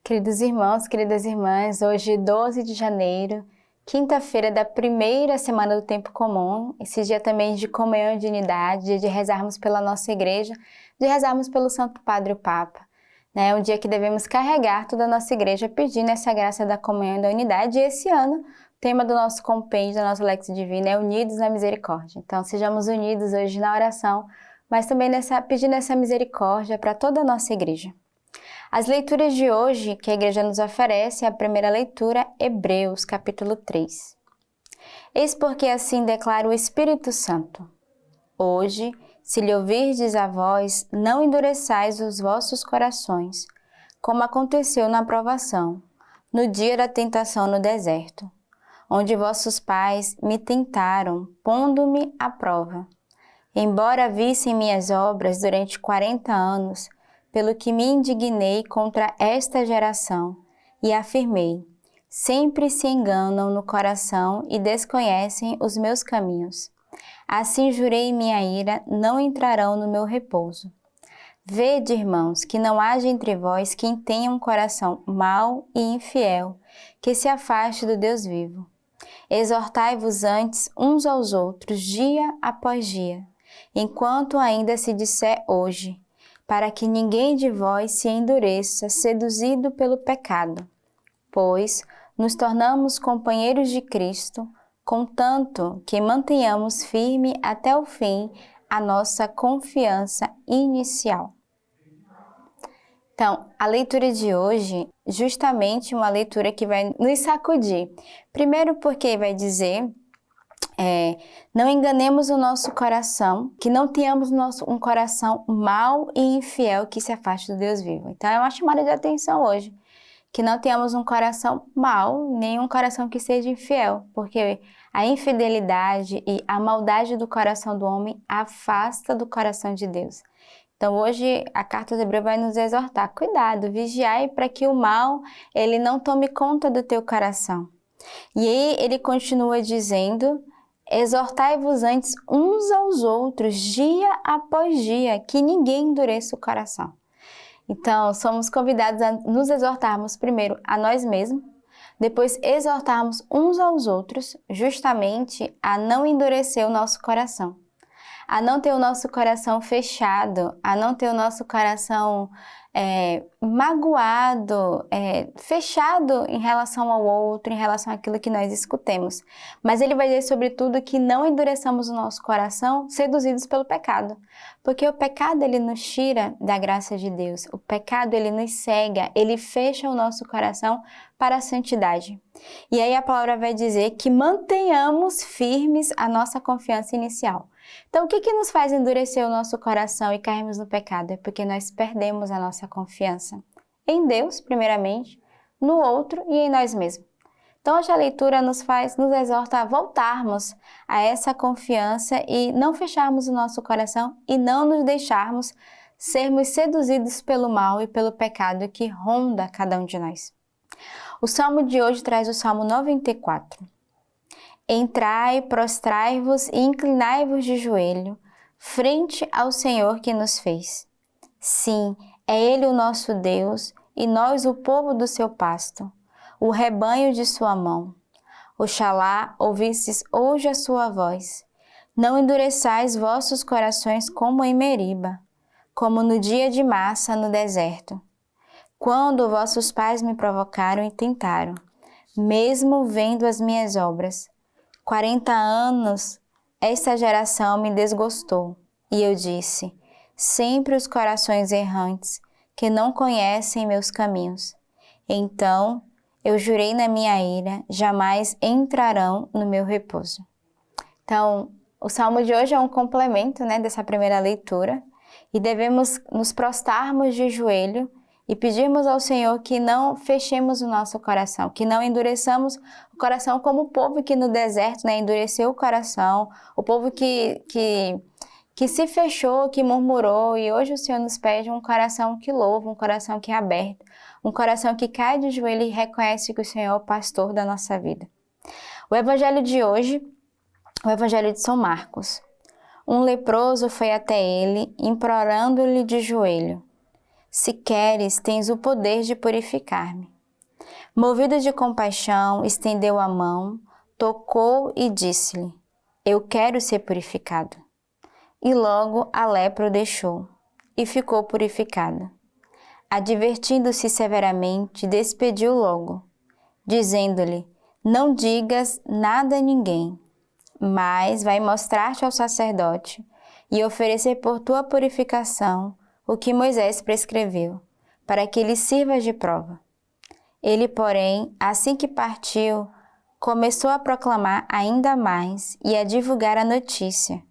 Queridos irmãos, queridas irmãs, hoje 12 de janeiro, quinta-feira da primeira semana do tempo comum, esse dia também de comunhão de unidade, dia de rezarmos pela nossa igreja, de rezarmos pelo Santo Padre o Papa. Um dia que devemos carregar toda a nossa igreja pedindo essa graça da comunhão e da unidade. E esse ano, o tema do nosso compêndio, da nossa Lex Divina é Unidos na Misericórdia. Então, sejamos unidos hoje na oração, mas também pedindo essa misericórdia para toda a nossa igreja. As leituras de hoje que a igreja nos oferece, a primeira leitura, Hebreus, capítulo 3. Eis porque assim declara o Espírito Santo. Hoje, se lhe ouvirdes a voz, não endureçais os vossos corações, como aconteceu na provação, no dia da tentação no deserto, onde vossos pais me tentaram, pondo-me à prova. Embora vissem minhas obras durante 40 anos, pelo que me indignei contra esta geração e afirmei, sempre se enganam no coração e desconhecem os meus caminhos. Assim jurei minha ira, não entrarão no meu repouso. Vede, irmãos, que não haja entre vós quem tenha um coração mau e infiel, que se afaste do Deus vivo. Exortai-vos antes uns aos outros, dia após dia, enquanto ainda se disser hoje, para que ninguém de vós se endureça, seduzido pelo pecado. Pois nos tornamos companheiros de Cristo, contanto que mantenhamos firme até o fim a nossa confiança inicial. Então, a leitura de hoje, justamente uma leitura que vai nos sacudir. Primeiro porque vai dizer, não enganemos o nosso coração, que não tenhamos um coração mau e infiel que se afaste do Deus vivo. Então, é uma chamada de atenção hoje, que não tenhamos um coração mau, nem um coração que seja infiel, porque a infidelidade e a maldade do coração do homem afasta do coração de Deus. Então, hoje, a carta de Hebreu vai nos exortar, cuidado, vigiai para que o mal, ele não tome conta do teu coração. E aí, ele continua dizendo, exortai-vos antes uns aos outros, dia após dia, que ninguém endureça o coração. Então, somos convidados a nos exortarmos primeiro a nós mesmos, depois exortarmos uns aos outros, justamente a não endurecer o nosso coração, a não ter o nosso coração fechado, a não ter o nosso coração magoado, fechado em relação ao outro, em relação àquilo que nós escutemos. Mas ele vai dizer, sobretudo, que não endureçamos o nosso coração seduzidos pelo pecado. Porque o pecado, ele nos tira da graça de Deus. O pecado, ele nos cega, ele fecha o nosso coração para a santidade. E aí a palavra vai dizer que mantenhamos firmes a nossa confiança inicial. Então, o que nos faz endurecer o nosso coração e cairmos no pecado? É porque nós perdemos a nossa confiança em Deus, primeiramente, no outro e em nós mesmos. Então, hoje a leitura nos exorta a voltarmos a essa confiança e não fecharmos o nosso coração e não nos deixarmos sermos seduzidos pelo mal e pelo pecado que ronda cada um de nós. O salmo de hoje traz o Salmo 94. Entrai, prostrai-vos e inclinai-vos de joelho, frente ao Senhor que nos fez. Sim, é Ele o nosso Deus, e nós o povo do seu pasto, o rebanho de sua mão. Oxalá ouvisses hoje a sua voz. Não endureçais vossos corações como em Meriba, como no dia de Massa no deserto, quando vossos pais me provocaram e tentaram, mesmo vendo as minhas obras. 40 anos, esta geração me desgostou, e eu disse, sempre os corações errantes, que não conhecem meus caminhos. Então, eu jurei na minha ira, jamais entrarão no meu repouso. Então, o salmo de hoje é um complemento, dessa primeira leitura, e devemos nos prostrarmos de joelho e pedirmos ao Senhor que não fechemos o nosso coração, que não endureçamos o coração como o povo que no deserto endureceu o coração, o povo que se fechou, que murmurou, e hoje o Senhor nos pede um coração que louva, um coração que é aberto, um coração que cai de joelho e reconhece que o Senhor é o pastor da nossa vida. O evangelho de hoje, o evangelho de São Marcos. Um leproso foi até ele, implorando-lhe de joelho, Se queres, tens o poder de purificar-me. Movido de compaixão, estendeu a mão, tocou e disse-lhe: Eu quero ser purificado. E logo a lepra o deixou, e ficou purificado. Advertindo-se severamente, despediu logo, dizendo-lhe: Não digas nada a ninguém, mas vai mostrar-te ao sacerdote e oferecer por tua purificação o que Moisés prescreveu, para que lhe sirva de prova. Ele, porém, assim que partiu, começou a proclamar ainda mais e a divulgar a notícia,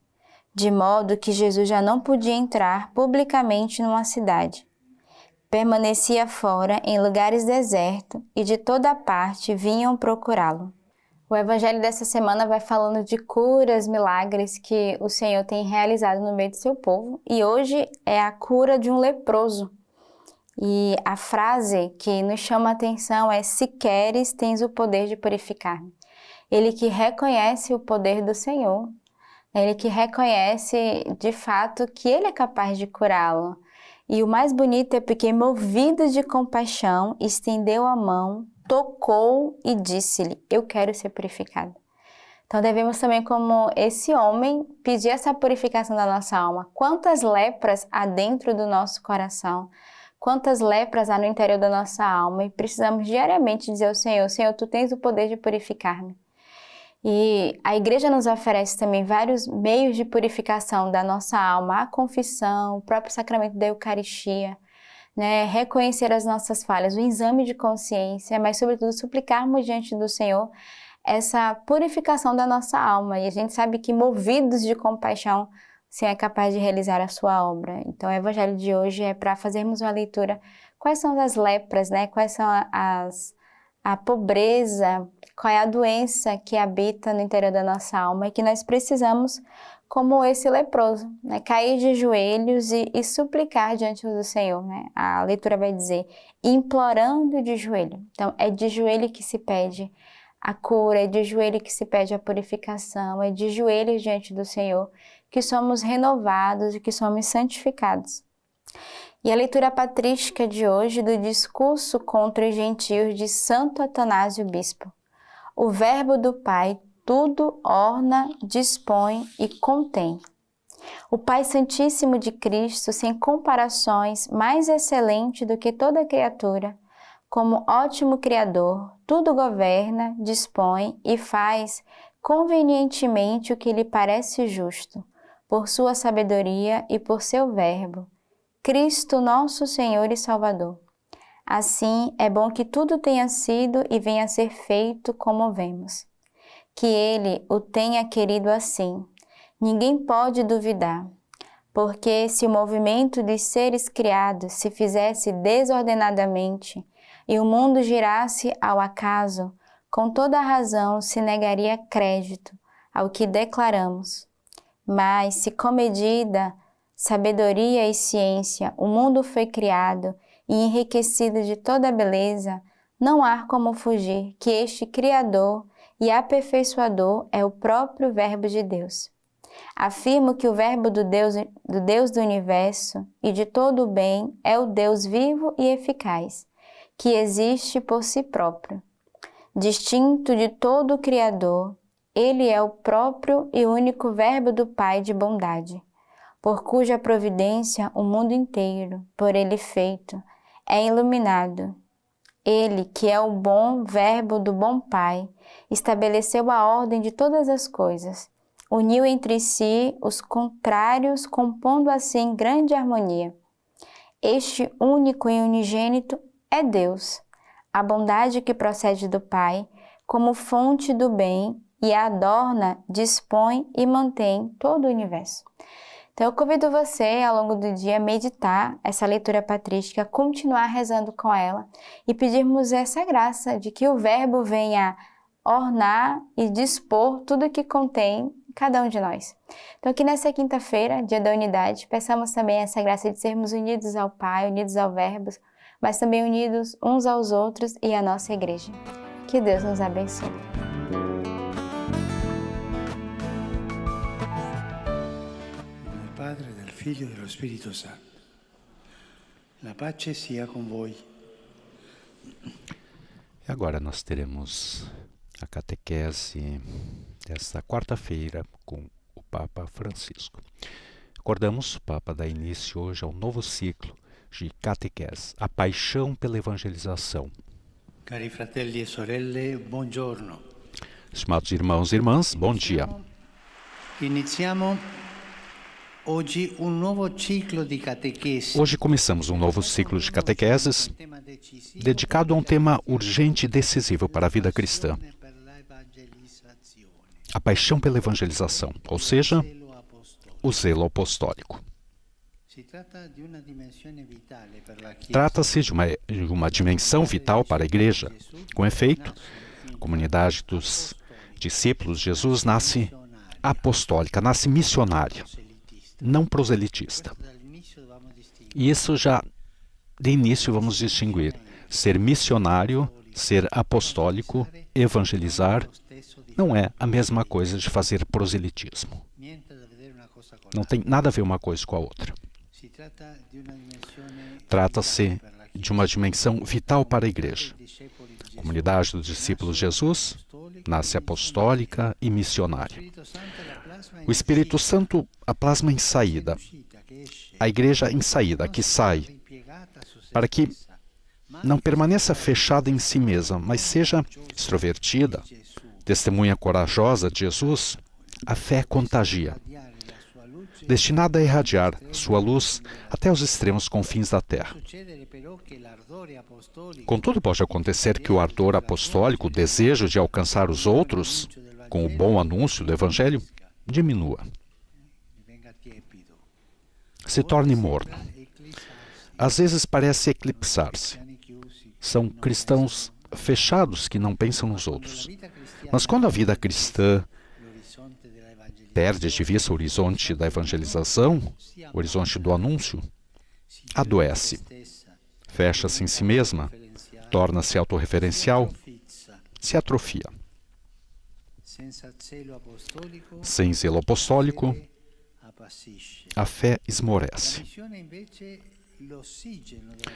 de modo que Jesus já não podia entrar publicamente numa cidade. Permanecia fora em lugares desertos e de toda parte vinham procurá-lo. O evangelho dessa semana vai falando de curas, milagres que o Senhor tem realizado no meio do seu povo, e hoje é a cura de um leproso. E a frase que nos chama a atenção é: se queres, tens o poder de purificar-me. Ele que reconhece o poder do Senhor, ele que reconhece de fato que ele é capaz de curá-lo. E o mais bonito é porque, movido de compaixão, estendeu a mão, tocou e disse-lhe: Eu quero ser purificado. Então devemos também, como esse homem, pedir essa purificação da nossa alma. Quantas lepras há dentro do nosso coração? Quantas lepras há no interior da nossa alma? E precisamos diariamente dizer ao Senhor: Senhor, Tu tens o poder de purificar-me. E a igreja nos oferece também vários meios de purificação da nossa alma: a confissão, o próprio sacramento da Eucaristia, né? Reconhecer as nossas falhas, o exame de consciência, mas sobretudo suplicarmos diante do Senhor essa purificação da nossa alma. E a gente sabe que, movidos de compaixão, o Senhor é capaz de realizar a sua obra. Então o evangelho de hoje é para fazermos uma leitura: quais são as lepras, né? Quais são a pobreza, qual é a doença que habita no interior da nossa alma e que nós precisamos, como esse leproso, né? Cair de joelhos e suplicar diante do Senhor, né? A leitura vai dizer: implorando de joelho. Então é de joelho que se pede a cura, é de joelho que se pede a purificação, é de joelhos diante do Senhor que somos renovados e que somos santificados. E a leitura patrística de hoje do discurso contra os gentios de Santo Atanásio Bispo. O Verbo do Pai tudo orna, dispõe e contém. O Pai Santíssimo de Cristo, sem comparações, mais excelente do que toda criatura, como ótimo Criador, tudo governa, dispõe e faz convenientemente o que lhe parece justo, por sua sabedoria e por seu Verbo, Cristo nosso Senhor e Salvador. Assim, é bom que tudo tenha sido e venha a ser feito como vemos. Que Ele o tenha querido assim, ninguém pode duvidar, porque se o movimento dos seres criados se fizesse desordenadamente e o mundo girasse ao acaso, com toda a razão se negaria crédito ao que declaramos. Mas se com medida, sabedoria e ciência o mundo foi criado e enriquecido de toda a beleza, não há como fugir que este Criador e aperfeiçoador é o próprio Verbo de Deus. Afirmo que o Verbo do Deus do Universo e de todo o bem é o Deus vivo e eficaz, que existe por si próprio. Distinto de todo o Criador, Ele é o próprio e único Verbo do Pai de bondade, por cuja providência o mundo inteiro, por Ele feito, é iluminado. Ele, que é o bom Verbo do bom Pai, estabeleceu a ordem de todas as coisas, uniu entre si os contrários, compondo assim grande harmonia. Este único e unigênito é Deus, a bondade que procede do Pai, como fonte do bem, e a adorna, dispõe e mantém todo o universo. Então eu convido você, ao longo do dia, a meditar essa leitura patrística, continuar rezando com ela e pedirmos essa graça de que o Verbo venha ornar e dispor tudo o que contém cada um de nós. Então aqui nessa quinta-feira, dia da unidade, peçamos também essa graça de sermos unidos ao Pai, unidos ao Verbo, mas também unidos uns aos outros e à nossa igreja. Que Deus nos abençoe. Del Padre, del Figlio e dello Spirito Santo. La pace sia con voi. E agora nós teremos a catequese desta quarta-feira com o Papa Francisco. Recordamos, o Papa dá início hoje ao novo ciclo de catequese, a paixão pela evangelização. Cari fratelli e sorelle, buongiorno. Estimados irmãos e irmãs, bom dia. Iniziamo oggi un nuovo ciclo di catechesi. Hoje começamos um novo ciclo de catequeses dedicado a um tema urgente e decisivo para a vida cristã: a paixão pela evangelização, ou seja, o zelo apostólico. Trata-se de uma dimensão vital para a Igreja. Com efeito, a comunidade dos discípulos de Jesus nasce apostólica, nasce missionária, não proselitista. E isso já, de início, vamos distinguir. Ser missionário, ser apostólico, evangelizar, não é a mesma coisa de fazer proselitismo. Não tem nada a ver uma coisa com a outra. Trata-se de uma dimensão vital para a Igreja. A comunidade dos discípulos de Jesus nasce apostólica e missionária. O Espírito Santo a plasma em saída. A Igreja em saída, que sai, para que não permaneça fechada em si mesma, mas seja extrovertida, testemunha corajosa de Jesus. A fé contagia, destinada a irradiar sua luz até os extremos confins da terra. Contudo, pode acontecer que o ardor apostólico, o desejo de alcançar os outros com o bom anúncio do Evangelho, diminua, se torne morno. Às vezes parece eclipsar-se. São cristãos fechados que não pensam nos outros. Mas quando a vida cristã perde de vista o horizonte da evangelização, o horizonte do anúncio, adoece, fecha-se em si mesma, torna-se autorreferencial, se atrofia. Sem zelo apostólico, a fé esmorece.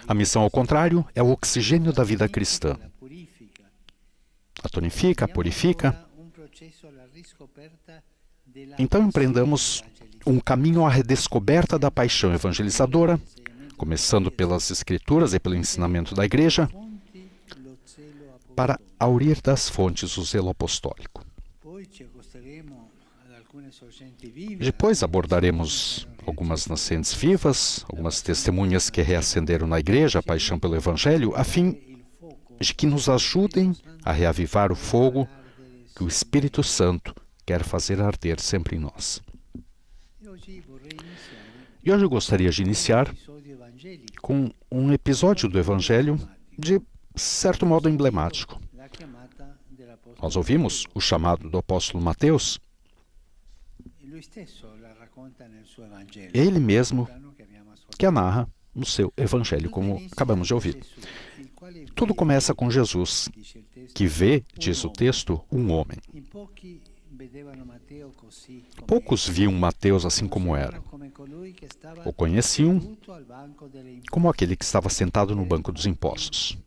A missão, ao contrário, é o oxigênio da vida cristã. A tonifica, a purifica. Então empreendamos um caminho à redescoberta da paixão evangelizadora, começando pelas Escrituras e pelo ensinamento da Igreja, para aurir das fontes o zelo apostólico. Depois abordaremos algumas nascentes vivas, algumas testemunhas que reacenderam na Igreja a paixão pelo Evangelho, a fim de que nos ajudem a reavivar o fogo que o Espírito Santo quer fazer arder sempre em nós. E hoje eu gostaria de iniciar com um episódio do Evangelho de certo modo emblemático. Nós ouvimos o chamado do apóstolo Mateus. Ele mesmo que a narra no seu Evangelho, como acabamos de ouvir. Tudo começa com Jesus, que vê, diz o texto, um homem. Poucos viam Mateus assim como era. O conheciam como aquele que estava sentado no banco dos impostos.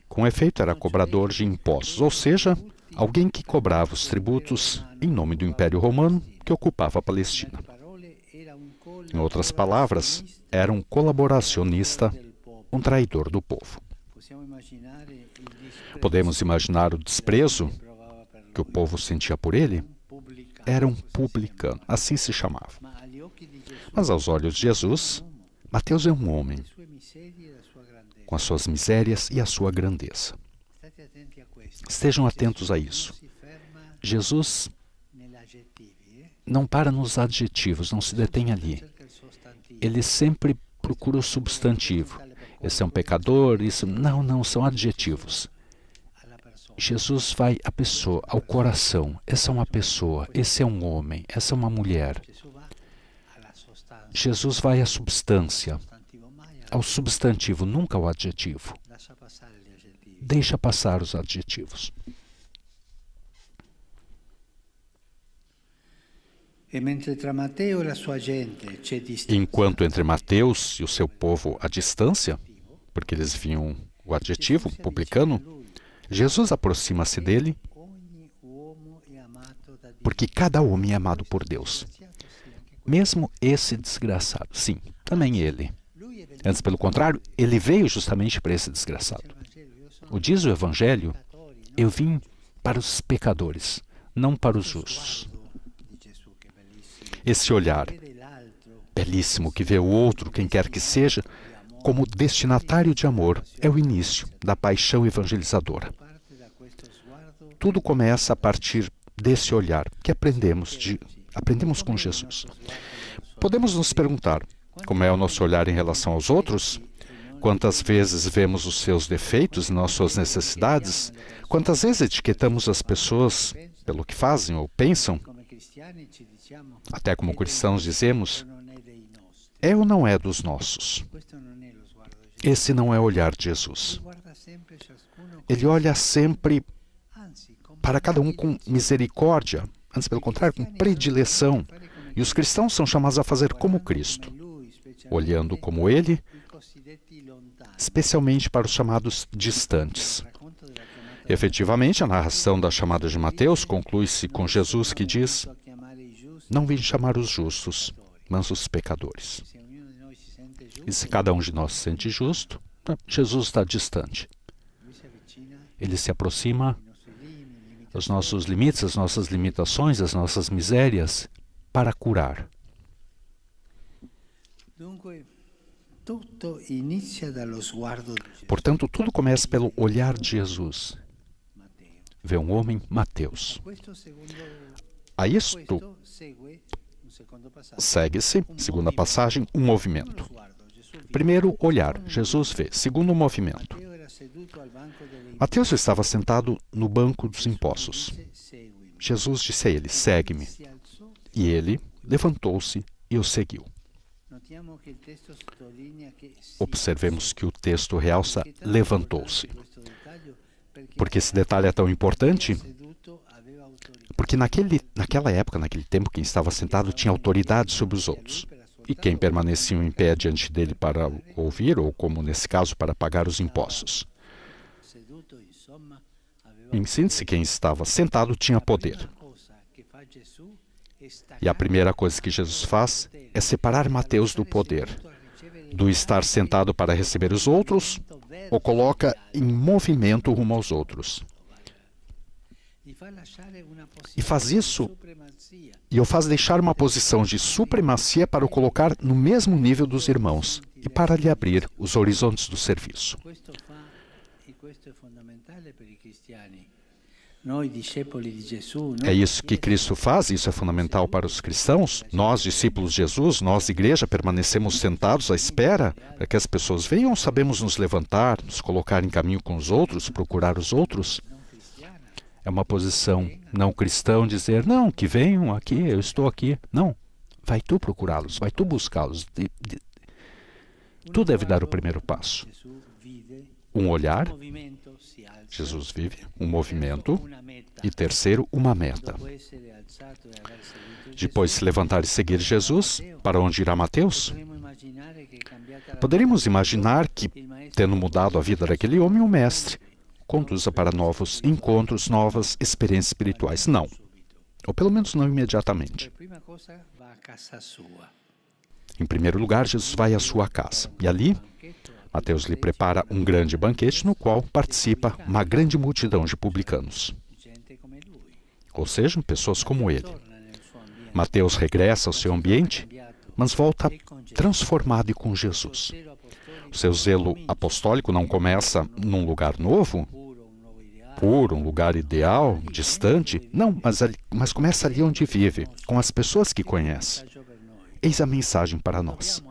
Com efeito, era cobrador de impostos, ou seja, alguém que cobrava os tributos em nome do Império Romano que ocupava a Palestina. Em outras palavras, era um colaboracionista, um traidor do povo. Podemos imaginar o desprezo que o povo sentia por ele? Era um publicano, assim se chamava. Mas aos olhos de Jesus, Mateus é um homem, com as suas misérias e a sua grandeza. Estejam atentos a isso. Jesus não para nos adjetivos, não se detém ali. Ele sempre procura o substantivo. Esse é um pecador, isso... Não, são adjetivos. Jesus vai à pessoa, ao coração. Essa é uma pessoa, esse é um homem, essa é uma mulher. Jesus vai à substância, ao substantivo, nunca ao adjetivo. Deixa passar os adjetivos. Enquanto entre Mateus e o seu povo à distância, porque eles viam o adjetivo, publicano, Jesus aproxima-se dele, porque cada homem é amado por Deus. Mesmo esse desgraçado. Sim, também ele. Antes, pelo contrário, ele veio justamente para esse desgraçado. O diz o Evangelho, eu vim para os pecadores, não para os justos. Esse olhar belíssimo que vê o outro, quem quer que seja, como destinatário de amor, é o início da paixão evangelizadora. Tudo começa a partir desse olhar que aprendemos com Jesus. Podemos nos perguntar, como é o nosso olhar em relação aos outros? Quantas vezes vemos os seus defeitos e não suas necessidades? Quantas vezes etiquetamos as pessoas pelo que fazem ou pensam? Até como cristãos dizemos, é ou não é dos nossos? Esse não é o olhar de Jesus. Ele olha sempre para cada um com misericórdia, antes pelo contrário, com predileção. E os cristãos são chamados a fazer como Cristo, olhando como Ele, especialmente para os chamados distantes. Efetivamente, a narração da chamada de Mateus conclui-se com Jesus que diz: não vim chamar os justos, mas os pecadores. E se cada um de nós se sente justo, Jesus está distante. Ele se aproxima aos nossos limites, às nossas limitações, às nossas misérias, para curar. Portanto, tudo começa pelo olhar de Jesus. Vê um homem, Mateus. A isto segue-se, segundo a passagem, um movimento. Primeiro, olhar. Jesus vê. Segundo, movimento. Mateus estava sentado no banco dos impostos. Jesus disse a ele: segue-me. E ele levantou-se e o seguiu. Observemos que o texto realça levantou-se. Porque esse detalhe é tão importante? Porque naquela época, naquele tempo, quem estava sentado tinha autoridade sobre os outros. E quem permanecia em pé diante dele para ouvir, ou como nesse caso, para pagar os impostos. Em síntese, quem estava sentado tinha poder. E a primeira coisa que Jesus faz é separar Mateus do poder, do estar sentado para receber os outros, o coloca em movimento rumo aos outros. E faz isso, e o faz deixar uma posição de supremacia para o colocar no mesmo nível dos irmãos e para lhe abrir os horizontes do serviço. É isso que Cristo faz, isso é fundamental para os cristãos. Nós, discípulos de Jesus, nós, igreja, permanecemos sentados à espera para que as pessoas venham, sabemos nos levantar, nos colocar em caminho com os outros, procurar os outros. É uma posição não cristã dizer, não, que venham aqui, eu estou aqui. Não, vai tu procurá-los, vai tu buscá-los. Tu deve dar o primeiro passo. Um olhar, Jesus vive, um movimento, e terceiro, uma meta. Depois se levantar e seguir Jesus, para onde irá Mateus? Poderíamos imaginar que, tendo mudado a vida daquele homem, o mestre conduza para novos encontros, novas experiências espirituais. Não. Ou pelo menos não imediatamente. Em primeiro lugar, Jesus vai à sua casa. E ali, Mateus lhe prepara um grande banquete no qual participa uma grande multidão de publicanos. Ou seja, pessoas como ele. Mateus regressa ao seu ambiente, mas volta transformado e com Jesus. O seu zelo apostólico não começa num lugar novo, puro, um lugar ideal, distante. Não, mas começa ali onde vive, com as pessoas que conhece. Eis a mensagem para nós.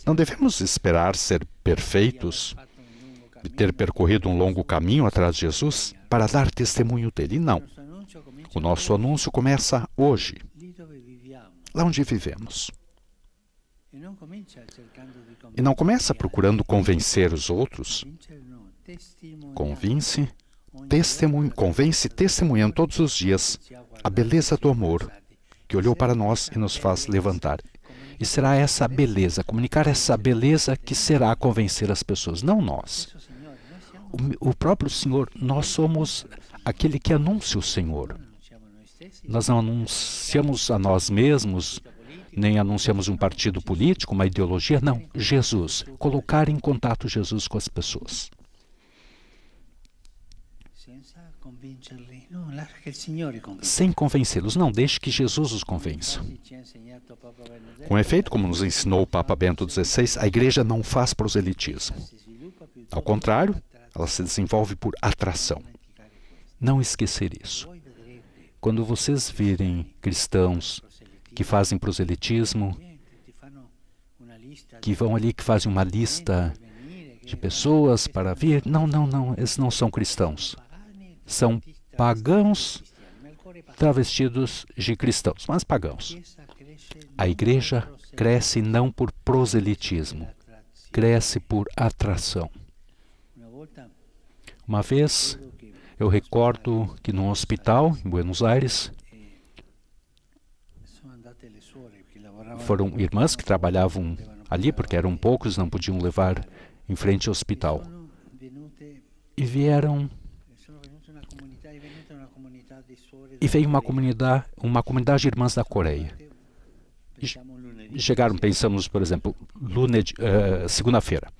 Não devemos esperar ser perfeitos e ter percorrido um longo caminho atrás de Jesus para dar testemunho dele. Não. O nosso anúncio começa hoje, lá onde vivemos. E não começa procurando convencer os outros. Convence testemunhando todos os dias a beleza do amor que olhou para nós e nos faz levantar. E será essa beleza, comunicar essa beleza que será convencer as pessoas, não nós. O próprio Senhor, nós somos aquele que anuncia o Senhor. Nós não anunciamos a nós mesmos, nem anunciamos um partido político, uma ideologia, não. Jesus. Colocar em contato Jesus com as pessoas. Sem convencê-los, não deixe que Jesus os convença. Com efeito, como nos ensinou o Papa Bento XVI, a Igreja não faz proselitismo. Ao contrário, ela se desenvolve por atração. Não esquecer isso. Quando vocês virem cristãos que fazem proselitismo, que vão ali, que fazem uma lista de pessoas para vir, não, esses não são cristãos. São pagãos travestidos de cristãos, mas pagãos. A igreja cresce não por proselitismo, cresce por atração. Uma vez, eu recordo que num hospital em Buenos Aires, foram irmãs que trabalhavam ali, porque eram poucos, não podiam levar em frente ao hospital. E veio uma comunidade de irmãs da Coreia. E chegaram, pensamos, por exemplo, segunda-feira.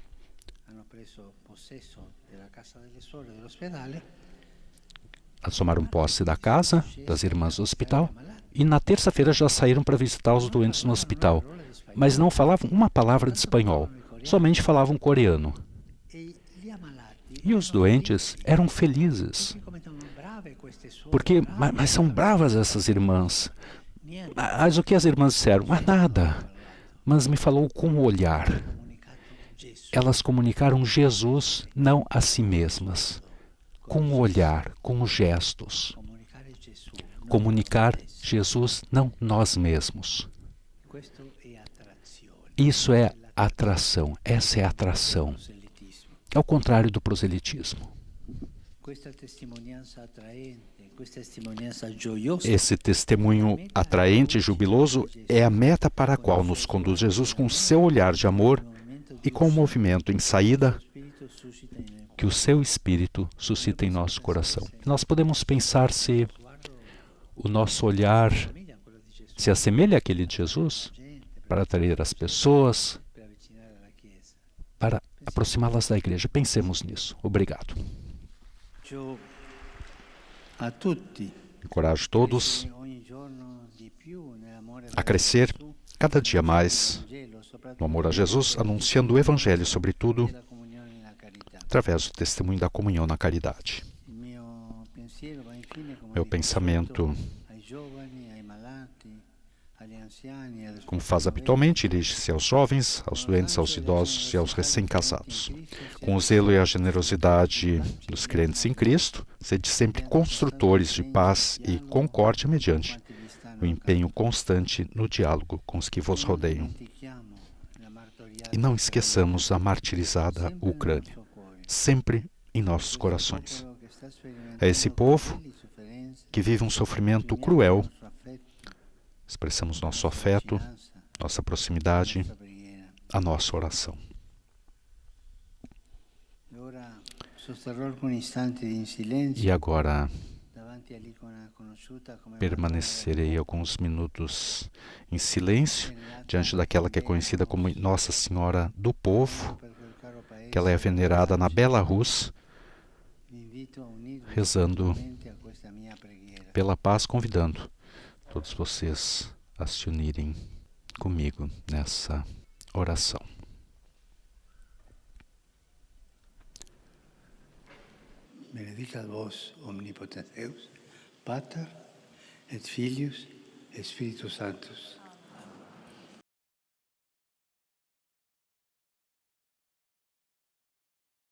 Elas tomaram posse da casa das irmãs do hospital e na terça-feira já saíram para visitar os doentes no hospital, mas não falavam uma palavra de espanhol, somente falavam coreano. E os doentes eram felizes, porque, mas são bravas essas irmãs. Mas o que as irmãs disseram? Nada, mas me falou com o olhar. Elas comunicaram Jesus, não a si mesmas. Com o olhar, com os gestos. Comunicar Jesus, não nós mesmos. Isso é atração, essa é a atração. É o contrário do proselitismo. Esse testemunho atraente e jubiloso é a meta para a qual nos conduz Jesus com seu olhar de amor e com o movimento em saída que o seu Espírito suscita em nosso coração. Nós podemos pensar se o nosso olhar se assemelha àquele de Jesus para atrair as pessoas, para aproximá-las da igreja. Pensemos nisso. Obrigado. Encorajo todos a crescer cada dia mais no amor a Jesus, anunciando o Evangelho, sobretudo, através do testemunho da comunhão na caridade. Meu pensamento, como faz habitualmente, dirige-se aos jovens, aos doentes, aos idosos e aos recém-casados. Com o zelo e a generosidade dos crentes em Cristo, sede sempre construtores de paz e concórdia mediante o empenho constante no diálogo com os que vos rodeiam. E não esqueçamos a martirizada Ucrânia, sempre em nossos corações. É esse povo que vive um sofrimento cruel. Expressamos nosso afeto, nossa proximidade, a nossa oração. E agora permanecerei alguns minutos em silêncio diante daquela que é conhecida como Nossa Senhora do Povo, que ela é venerada na Belarus, rezando pela paz, convidando todos vocês a se unirem comigo nessa oração. Benedicat vos omnipotens Deus, Pater et Filius et Spiritus Sanctus.